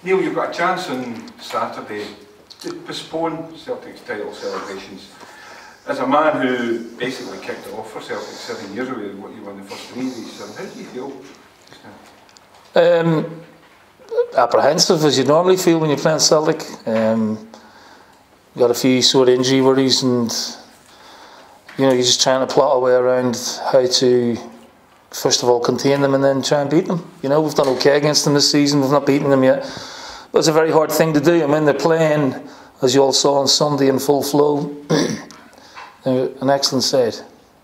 Neil, you've got a chance on Saturday to postpone Celtic's title celebrations. As a man who basically kicked it off for Celtic 7 years ago, what you won the first 3 of these 7, how do you feel just now? Apprehensive, as you normally feel when you're playing Celtic. Got a few sort of injury worries, and you're just trying to plot a way around how to first of all contain them and then try and beat them. We've done okay against them this season. We've not beaten them yet, but it's a very hard thing to do. I mean, they're playing, as you all saw on Sunday, in full flow. They're an excellent side.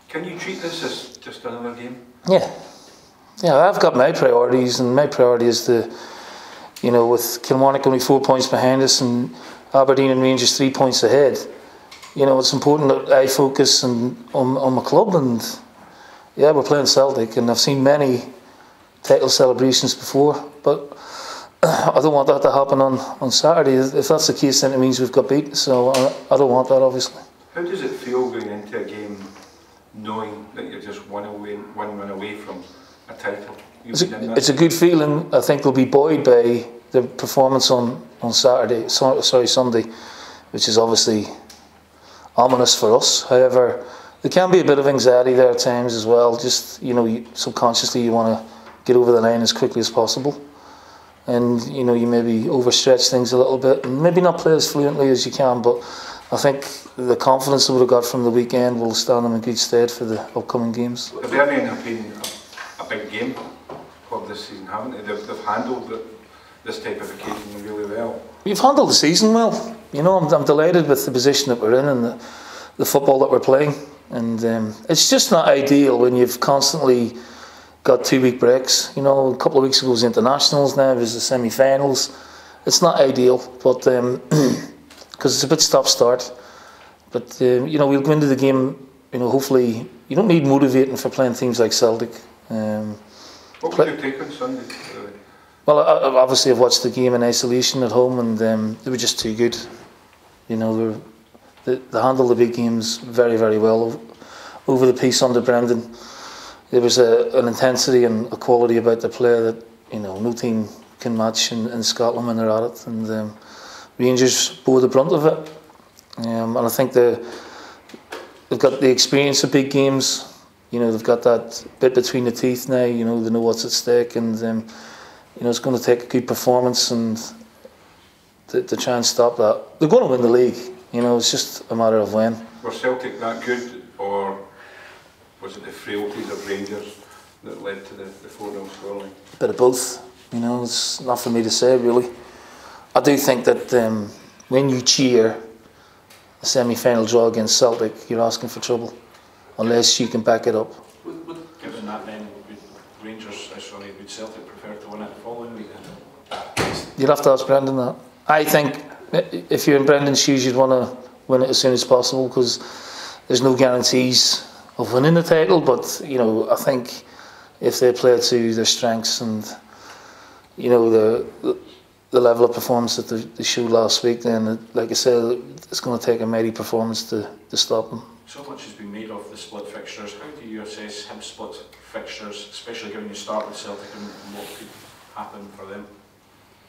Can you treat this as just another game? Yeah, I've got my priorities, and my priority is with Kilmarnock only 4 points behind us and Aberdeen and Rangers 3 points ahead. It's important that I focus on my club, and yeah, we're playing Celtic, and I've seen many title celebrations before, but I don't want that to happen on Saturday. If that's the case, then it means we've got beat, so I don't want that, obviously. How does it feel going into a game knowing that you're just one win away from a title? It's a good feeling. I think they'll be buoyed by the performance on Sunday, which is obviously ominous for us. However, there can be a bit of anxiety there at times as well. Just subconsciously you want to get over the line as quickly as possible, and you maybe overstretch things a little bit and maybe not play as fluently as you can. But I think the confidence that we got from the weekend will stand them in good stead for the upcoming games. Aberdeen have been a big game club this season, haven't they? They've handled this type of occasion really well. We've handled the season well. I'm delighted with the position that we're in and the football that we're playing. And it's just not ideal when you've constantly got 2 week breaks. A couple of weeks ago was internationals, now there's the semi-finals. It's not ideal, but because it's a bit stop-start. But we'll go into the game. Hopefully, you don't need motivating for playing teams like Celtic. What was your take on Sunday? Well, obviously I've watched the game in isolation at home, and they were just too good. They handled the big games very, very well over the piece under Brendan. There was an intensity and a quality about the play that no team can match in Scotland when they're at it. And Rangers bore the brunt of it. And I think they've got the experience of big games. They've got that bit between the teeth now. They know what's at stake, and it's going to take a good performance and to try and stop that. They're going to win the league. It's just a matter of when. Were Celtic that good, or was it the frailties of Rangers that led to the 4-0 scoreline? Bit of both. It's not for me to say, really. I do think that when you cheer a semi-final draw against Celtic, you're asking for trouble, unless you can back it up. Given that, then, would Celtic prefer to win it the following week? You'd have to ask Brendan that. I think if you're in Brendan's shoes, you'd want to win it as soon as possible, because there's no guarantees of winning the title. But I think if they play to their strengths and the level of performance that they showed last week, then like I said, it's going to take a mighty performance to stop them. So much has been made of the split fixtures. How do you assess Hibs split fixtures, especially given you start with Celtic, and what could happen for them?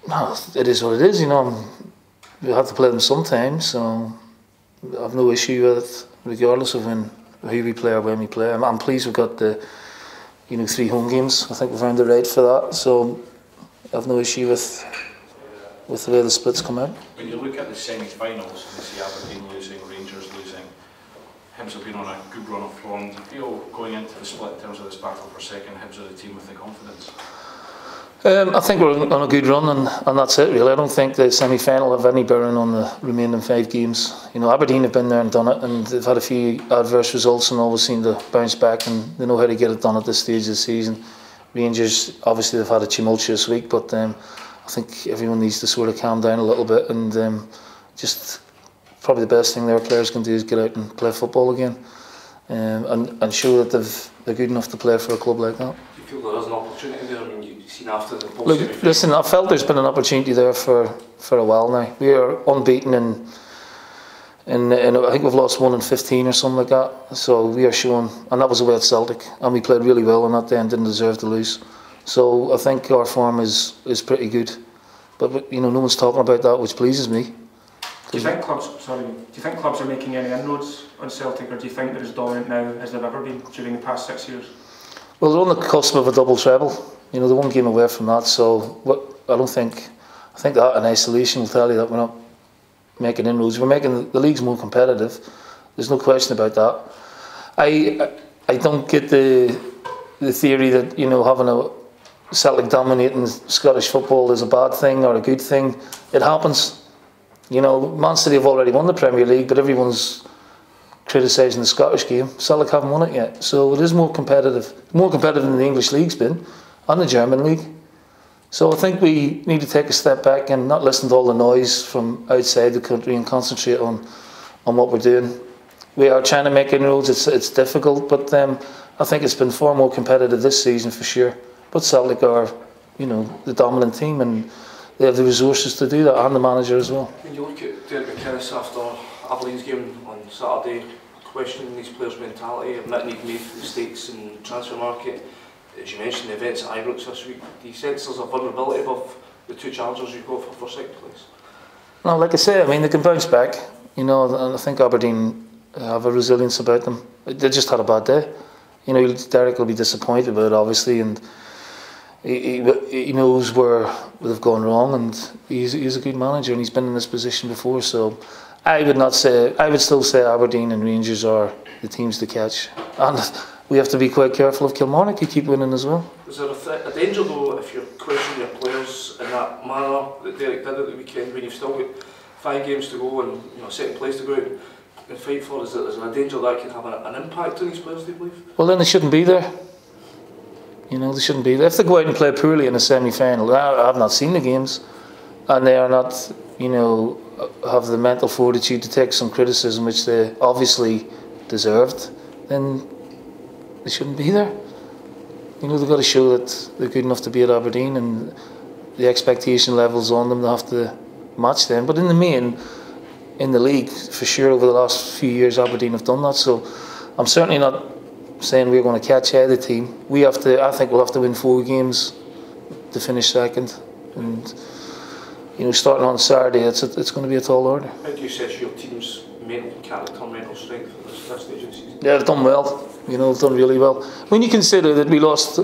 No, it is what it is. We have to play them sometimes, so I have no issue with it, regardless of who we play or when we play. I'm pleased we've got the 3 home games. I think we've earned the right for that, so I have no issue with the way the splits come out. When you look at the semi-finals, and you see Aberdeen losing, Rangers losing, Hibs have been on a good run of form. Do you feel going into the split in terms of this battle for second, Hibs are the team with the confidence? I think we're on a good run, and that's it, really. I don't think the semi-final have any bearing on the remaining 5 games. Aberdeen have been there and done it, and they've had a few adverse results and always seem to bounce back, and they know how to get it done at this stage of the season. Rangers, obviously they've had a tumultuous week, but I think everyone needs to sort of calm down a little bit, and just probably the best thing their players can do is get out and play football again, and show that they're good enough to play for a club like that. Do you feel there is an opportunity there? I mean, you've seen after the post. Look, listen, I felt there's been an opportunity there for a while now. We are unbeaten in I think we've lost 1 in 15 or something like that. So we are showing, and that was away at Celtic, and we played really well on that day and didn't deserve to lose. So I think our form is pretty good. But no one's talking about that, which pleases me. Do you think clubs are making any inroads on Celtic, or do you think they're as dominant now as they've ever been during the past 6 years? Well, they're on the cusp of a double treble. They're one game away from that. So I think that in isolation will tell you that we're not making inroads. We're making the leagues more competitive. There's no question about that. I don't get the theory that having a Celtic dominating Scottish football is a bad thing or a good thing. It happens. Man City have already won the Premier League, but everyone's criticising the Scottish game. Celtic haven't won it yet, so it is more competitive than the English League's been, and the German League. So I think we need to take a step back and not listen to all the noise from outside the country and concentrate on what we're doing. We are trying to make inroads. It's difficult, but I think it's been far more competitive this season for sure. But Celtic are, the dominant team, and they have the resources to do that, and the manager as well. When you look at Derek McInnes after Aberdeen's game on Saturday, questioning these players' mentality, and that need made for the States and transfer market, as you mentioned, the events at Ibrox this week, do you sense there's a vulnerability above the two challengers you've got for second place? No, like I say, they can bounce back, and I think Aberdeen have a resilience about them. They just had a bad day. Derek will be disappointed about it, obviously, and he knows where they've gone wrong, and he's a good manager, and he's been in this position before. So I would still say Aberdeen and Rangers are the teams to catch, and we have to be quite careful of Kilmarnock who keep winning as well. Is there a danger though if you're questioning your players in that manner that Derek did at the weekend, when you've still got 5 games to go and second place to go out and fight for? Is there a danger that can have an impact on these players, do you believe? Well, then they shouldn't be there. They shouldn't be there. If they go out and play poorly in a semi-final, I have not seen the games, and they are not, have the mental fortitude to take some criticism, which they obviously deserved, then they shouldn't be there. They've got to show that they're good enough to be at Aberdeen, and the expectation levels on them, they have to match them. But in the main, in the league, for sure, over the last few years, Aberdeen have done that. So I'm certainly not saying we're going to catch either team. I think we'll have to win 4 games to finish second, and starting on Saturday, it's going to be a tall order. How do you assess your team's mental character, mental strength at this stage of the season? Yeah, they've done well. They've done really well. When you consider that we lost,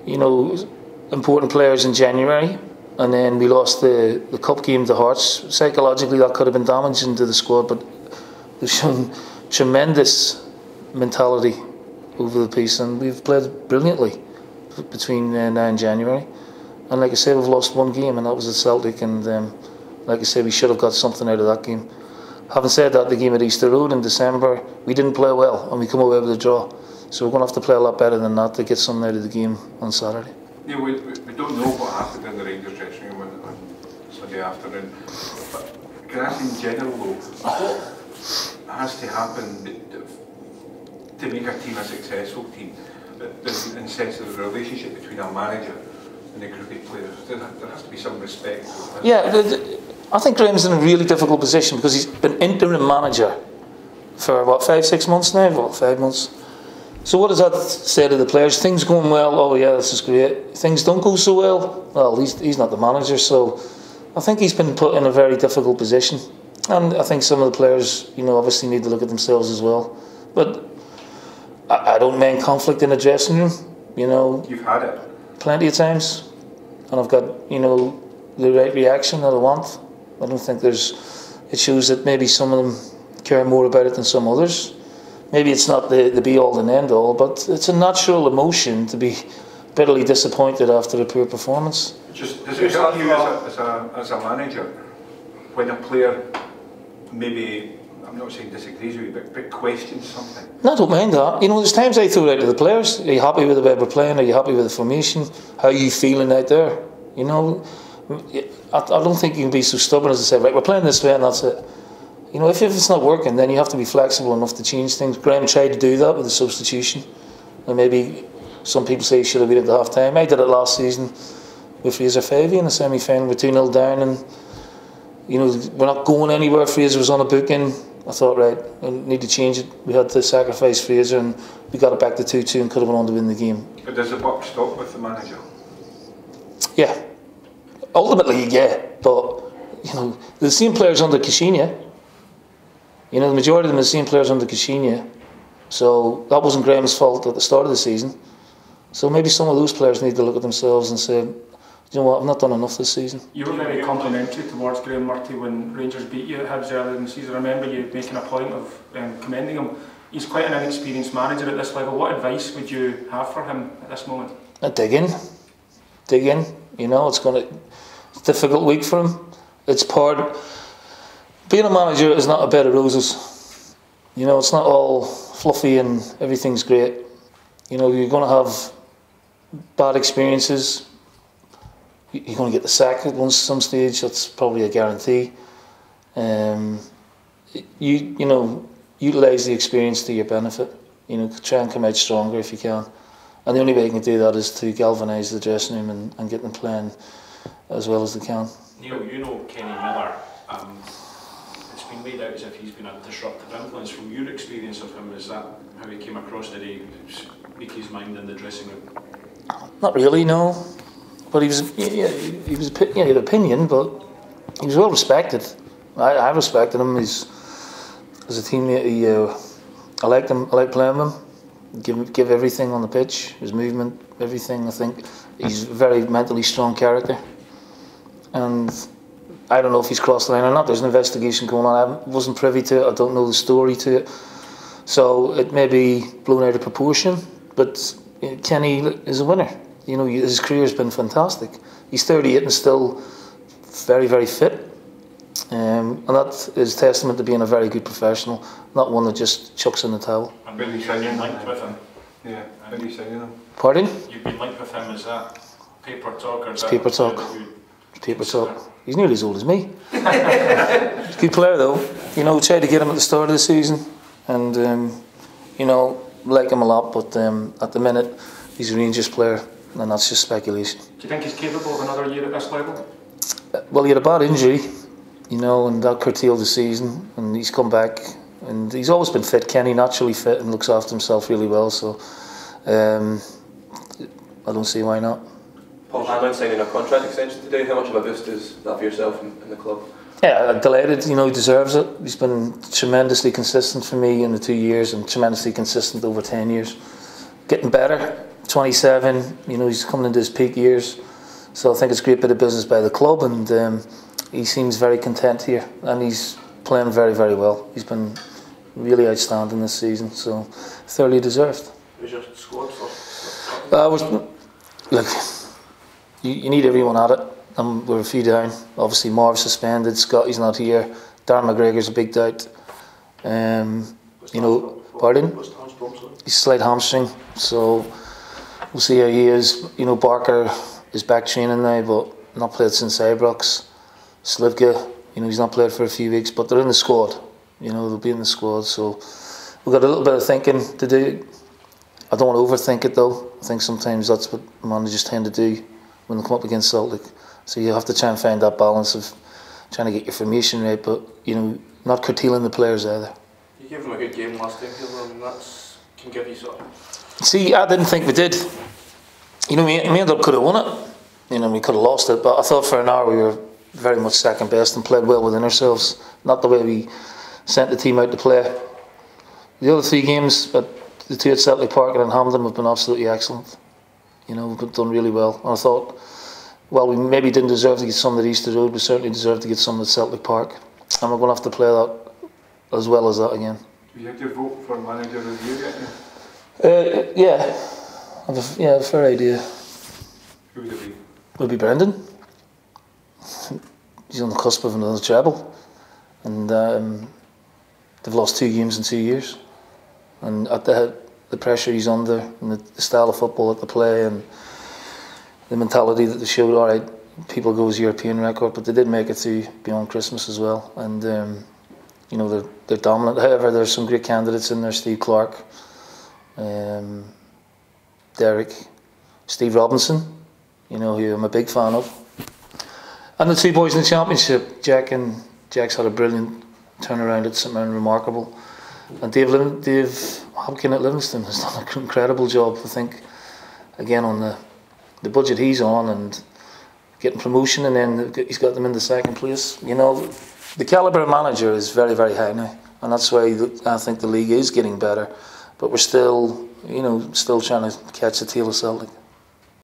important players in January, and then we lost the cup game to Hearts, psychologically that could have been damaging to the squad, but they've shown tremendous mentality over the piece, and we've played brilliantly between now and January. And like I say, we've lost 1 game, and that was at Celtic, and like I say, we should have got something out of that game. Having said that, the game at Easter Road in December, we didn't play well, and we come away with a draw. So we're going to have to play a lot better than that to get something out of the game on Saturday. Yeah, we don't know what happened in the Rangers dressing room on Sunday afternoon. But can I ask in general though, what has to happen to make a team a successful team, in the sense of the relationship between a manager and a group of players? There has to be some respect. Yeah, I think Graham's in a really difficult position because he's been interim manager for what, 5-6 months now? Well, 5 months. So what does that say to the players? Things going well, oh yeah, this is great. Things don't go so well, he's not the manager. So I think he's been put in a very difficult position. And I think some of the players, obviously need to look at themselves as well. But I don't mind conflict in the dressing room, You've had it? Plenty of times. And I've got, the right reaction that I want. I don't think it shows that maybe some of them care more about it than some others. Maybe it's not the be-all and end-all, but it's a natural emotion to be bitterly disappointed after a poor performance. Does it help you as a manager when a player maybe, I'm not saying disagrees with you, but questions something? No, I don't mind that. There's times I throw it out to the players. Are you happy with the way we're playing? Are you happy with the formation? How are you feeling out there? I don't think you can be so stubborn as to say, right, we're playing this way and that's it. If it's not working, then you have to be flexible enough to change things. Graham tried to do that with the substitution. And maybe some people say he should have been at the half time. I did it last season with Fraser Favey in the semi-final. We're 2-0 down, and we're not going anywhere. Fraser was on a booking. I thought, right, I need to change it. We had to sacrifice Fraser, and we got it back to 2-2 and could have went on to win the game. But does the buck stop with the manager? Yeah. ultimately, yeah, but you know, the same players under Kishinya. You know, the majority of them are the same players under Kishinya. So that wasn't Graham's fault at the start of the season. So maybe some of those players need to look at themselves and say, you know what, I've not done enough this season. You were very complimentary towards Graham Murty when Rangers beat you at Hibs earlier in the season. I remember you making a point of commending him. He's quite an inexperienced manager at this level. What advice would you have for him at this moment? Dig in. You know, it's a difficult week for him. It's part. Being a manager is not a bed of roses. You know, it's not all fluffy and everything's great. You know, you're going to have bad experiences. You're going to get the sack at some stage. That's probably a guarantee. You know, utilise the experience to your benefit. You know, try and come out stronger if you can. And the only way you can do that is to galvanise the dressing room and get them playing as well as they can. Neil, you know Kenny Miller. It's been made out as if he's been a disruptive influence. From your experience of him, is that how he came across? Did he speak his mind in the dressing room? Not really, no. But he had opinion, but he was well respected. I respected him. As a teammate, I liked him. I liked playing with him. Give everything on the pitch, his movement, everything. I think he's a very mentally strong character. And I don't know if he's crossed the line or not. There's an investigation going on. I wasn't privy to it. I don't know the story to it. So it may be blown out of proportion. But Kenny is a winner. You know, his career's been fantastic. He's 38 and still very, very fit. And that is testament to being a very good professional, not one that just chucks in the towel. And really been linked with him? Yeah, really singing him. Pardon? You've been linked with him, is that paper talk? Or is it's paper talk. It's paper talk. He's nearly as old as me. He's a good player though. You know, tried to get him at the start of the season and, you know, like him a lot, but at the minute he's a Rangers player and that's just speculation. Do you think he's capable of another year at this level? Well, he had a bad injury, you know, and that curtailed the season, and he's come back and he's always been fit. Kenny, naturally fit and looks after himself really well, so I don't see why not. Paul Hammond signing a contract extension today, how much of a boost is that for yourself in the club? Yeah, I'm delighted, you know, he deserves it. He's been tremendously consistent for me in the 2 years and tremendously consistent over 10 years. Getting better, 27, you know, he's coming into his peak years. So I think it's a great bit of business by the club and he seems very content here and he's playing very, very well. He's been really outstanding this season, so thoroughly deserved. Who's your squad for? Look, you need everyone at it. We're a few down. Obviously, Marv's suspended. Scotty's not here. Darren McGregor's a big doubt. You know, pardon? He's a slight hamstring, so we'll see how he is. You know, Barker is back training now, but not played since Ibrox. Slivka, you know, he's not played for a few weeks, but they're in the squad. You know, they'll be in the squad. So we've got a little bit of thinking to do. I don't want to overthink it though. I think sometimes that's what managers tend to do when they come up against Celtic. So you have to try and find that balance of trying to get your formation right, but you know, not curtailing the players either. You gave them a good game last time, I mean, that can give you sort of... See, I didn't think we did. You know, we ended up could have won it. You know, we could have lost it, but I thought for an hour we were very much second best and played well within ourselves. Not the way we sent the team out to play. The other 3 games, the 2 at Celtic Park and in Hampden, have been absolutely excellent. You know, we've done really well. And I thought, well, we maybe didn't deserve to get some at Easter Road, we certainly deserved to get some at Celtic Park. And we're going to have to play that as well as that again. Do you have to vote for manager of the year yet? Yeah, I have a fair idea. Who would it be? Would be Brendan. He's on the cusp of another treble. And they've lost 2 games in 2 years. And at the pressure he's under, and the style of football that they play, and the mentality that they showed, all right, people go as European record, but they did make it to beyond Christmas as well. And you know, they're dominant. However, there's some great candidates in there. Steve Clark, Derek, Steve Robinson, you know, who I'm a big fan of. And the 2 boys in the Championship, Jack's had a brilliant turnaround at St Mirren, remarkable. And Dave Hopkin at Livingston has done an incredible job, I think, again on the budget he's on, and getting promotion, and then he's got them in the second place. You know, the calibre of manager is very, very high now, and that's why I think the league is getting better. But we're still, you know, still trying to catch the tail of Celtic.